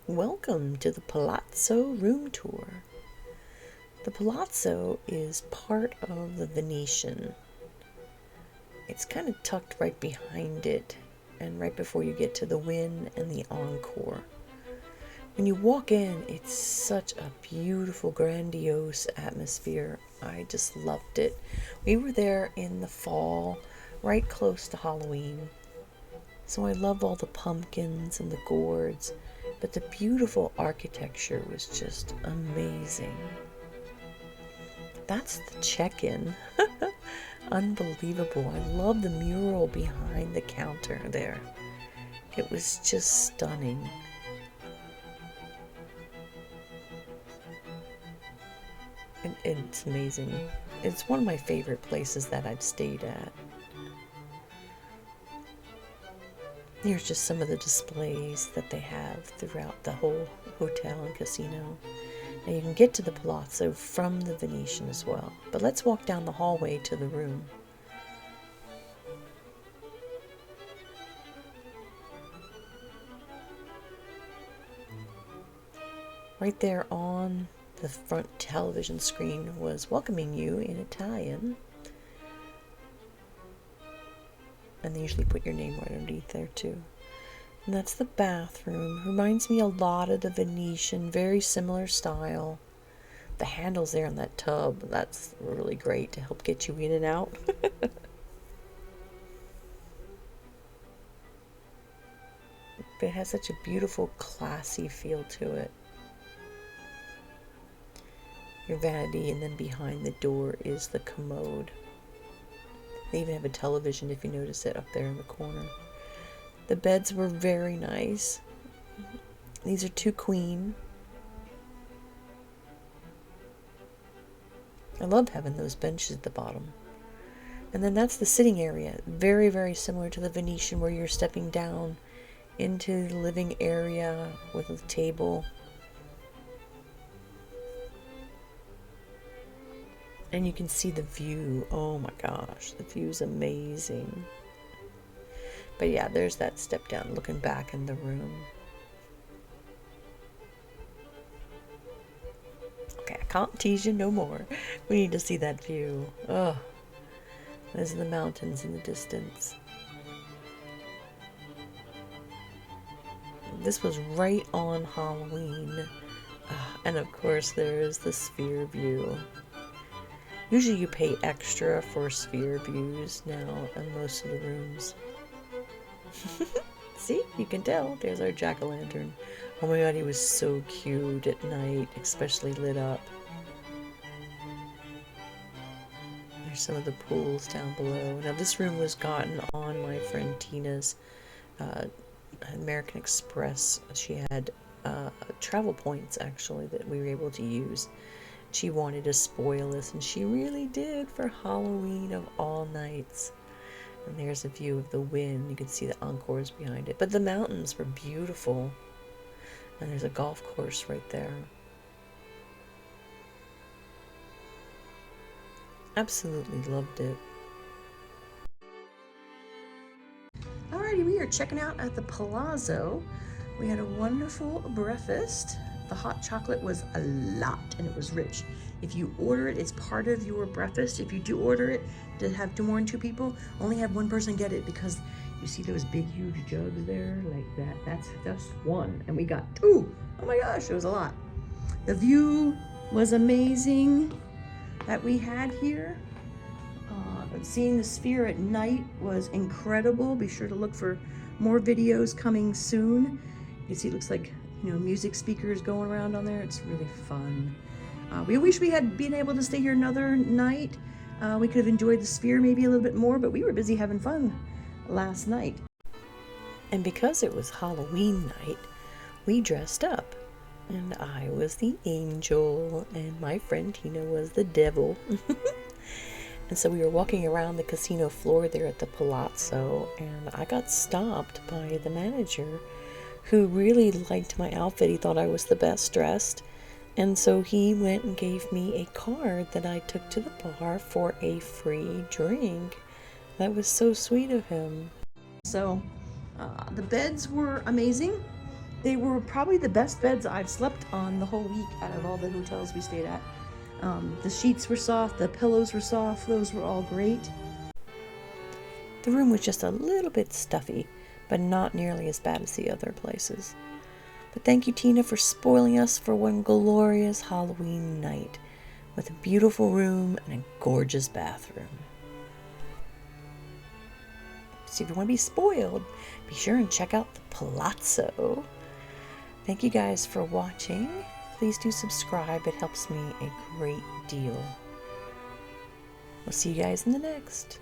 Welcome to the Palazzo room tour. The Palazzo is part of the Venetian. It's kind of tucked right behind it and right before you get to the Win and the Encore. When you walk in, it's such a beautiful, grandiose atmosphere. I just loved it. We were there in the fall, right close to Halloween. So I love all the pumpkins and the gourds, but the beautiful architecture was just amazing. That's the check-in. Unbelievable. I love the mural behind the counter there. It was just stunning. And it's amazing. It's one of my favorite places that I've stayed at. Here's just some of the displays that they have throughout the whole hotel and casino. Now you can get to the Palazzo from the Venetian as well. But let's walk down the hallway to the room. Right there on the front television screen was welcoming you in Italian. And they usually put your name right underneath there too. And that's the bathroom. Reminds me a lot of the Venetian, very similar style. The handles there on that tub, that's really great to help get you in and out. But it has such a beautiful, classy feel to it. Your vanity, and then behind the door is the commode. They even have a television, if you notice it, up there in the corner. The beds were very nice. These are 2 queen. I love having those benches at the bottom. And then that's the sitting area. Very, very similar to the Venetian, where you're stepping down into the living area with a table. And you can see the view. Oh my gosh, the view's amazing. But yeah, there's that step down looking back in the room. Okay, I can't tease you no more. We need to see that view. Oh, there's the mountains in the distance. This was right on Halloween. And of course, there's the sphere view. Usually you pay extra for sphere views now in most of the rooms. See, you can tell. There's our jack-o'-lantern. Oh my god, he was so cute at night, especially lit up. There's some of the pools down below. Now this room was gotten on my friend Tina's American Express. She had travel points actually that we were able to use. She wanted to spoil us, and she really did for Halloween of all nights. And there's a view of the Win. You can see the Encores behind it. But the mountains were beautiful. And there's a golf course right there. Absolutely loved it. Alrighty, we are checking out at the Palazzo. We had a wonderful breakfast. The hot chocolate was a lot, and it was rich. If you order it, it's part of your breakfast. If you do order it to have more than 2 people, only have 1 person get it, because you see those big, huge jugs there like that. That's just 1, and we got 2. Oh my gosh, it was a lot. The view was amazing that we had here. Seeing the sphere at night was incredible. Be sure to look for more videos coming soon. You see, it looks like, you know, music speakers going around on there. It's really fun. We wish we had been able to stay here another night. We could have enjoyed the sphere maybe a little bit more, but we were busy having fun last night. And because it was Halloween night, we dressed up. And I was the angel, and my friend Tina was the devil. And so we were walking around the casino floor there at the Palazzo, and I got stopped by the manager, who really liked my outfit. He thought I was the best dressed. And so he went and gave me a card that I took to the bar for a free drink. That was so sweet of him. So the beds were amazing. They were probably the best beds I've slept on the whole week out of all the hotels we stayed at. The sheets were soft, the pillows were soft, those were all great. The room was just a little bit stuffy, but not nearly as bad as the other places. But thank you, Tina, for spoiling us for one glorious Halloween night with a beautiful room and a gorgeous bathroom. So if you want to be spoiled, be sure and check out the Palazzo. Thank you guys for watching. Please do subscribe. It helps me a great deal. We'll see you guys in the next.